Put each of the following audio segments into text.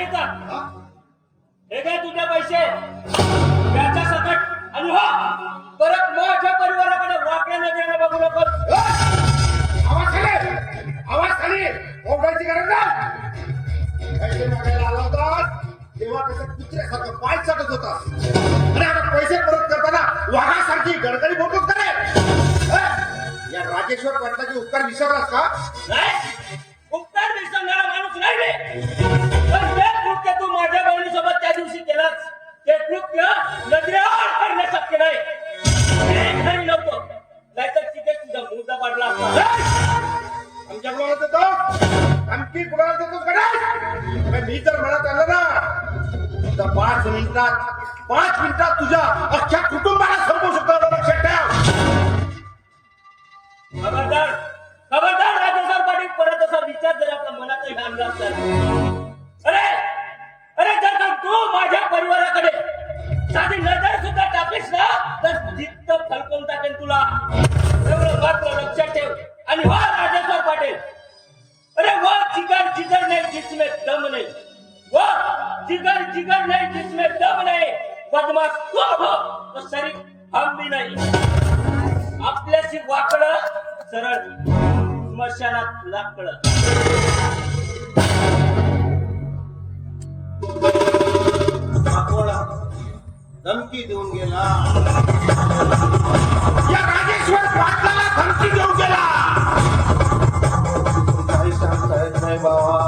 नाही का? हे काय तुझे पैसे याच्या सकट आणि हो परत माझ्या परिवाराकडे वाकड्या नजरेने बघू नकोस. आवाज खाली ओरडायची गरज नाही. पैसे मागायला आला होता तेव्हा कसं कुत्र्यासारखं पाय चाटत होता आणि आता पैसे परत करताना वाघासारखी गडगडी बोलतोस का रे? या राजेश्वर पाटलाचे उपकार विसरलास का? नाही, उपकार विसरणारा माणूस नाही मी. पण जे कृत्य तू माझ्या बहिणीसोबत त्या दिवशी केलास ते कृत्य नजरेआड करणे शक्य नाही. मी घरी नव्हतो नाहीतर तिथे तुझा मुद्दा पाडला असता. आमच्या कुणाला देतो आणखी कुणाला देतो का नाही? मी जर म्हणत आलं ना तर 5 मिनिटात तुझ्या अख्ख्या कुटुंबाला संपवू शकतो. लक्षात ठेव. खबरदार खबरदार राजेश्वर पाटील, परत असा विचार जर आपल्या मनातही आणला असता. अरे अरे जर का तू माझ्या परिवाराकडे साधी नजर सुद्धा टाकलीस ना तर जिद्द फलकून टाकेल तुला. एवढं मात्र लक्षात ठेव. आणि वा राजेश्वर पाटील, अरे वो जिगर नहीं जिसमें दम नहीं, वो जिगर नहीं जिसमें दम नहीं. बदमाश तू हो तो शरीफ हम भी नहीं. आपल्याशी वाकडं सरळ स्मशानात लाकडं. धमकी देऊन गेला. या राजेश्वर पाटलाला धमकी देऊन गेला. काही सांगता येत नाही बाबा.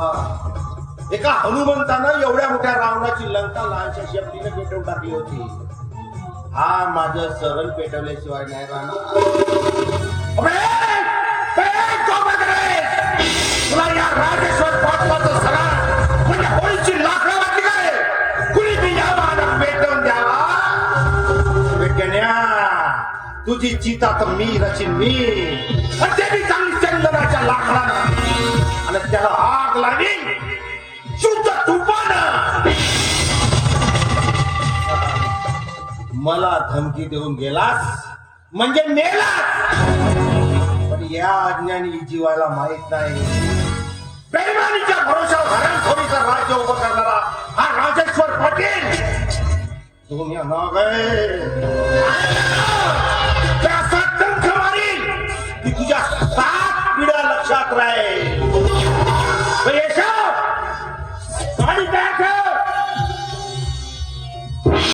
एका हनुमंतानं एवढ्या मोठ्या रावणाची लंका लहानशा शेपटीने पेटवून टाकली होती. हा माझं सरळ पेटवल्याशिवाय नाही राहणार. तुला या राजेश्वर पाटलाचं सरळ म्हणजे होळीची लाकडं वाटली काय? कुणी बी यावा आणि पेटवून द्यावा. तुझी चिता तर मी रचीन मी. ते बी चांगली चंदनाच्या लाकडानं आणि त्याला आग लागेल शुद्ध तुपानं. मला धमकी देऊन गेलास म्हणजे मेलास. पण या अज्ञानी जीवाला माहित नाही बेईमानीच्या भरोशावर हरणखोरीचा राज्य उभं करणारा हा राजेश्वर पाटील. तुम्ही ना गए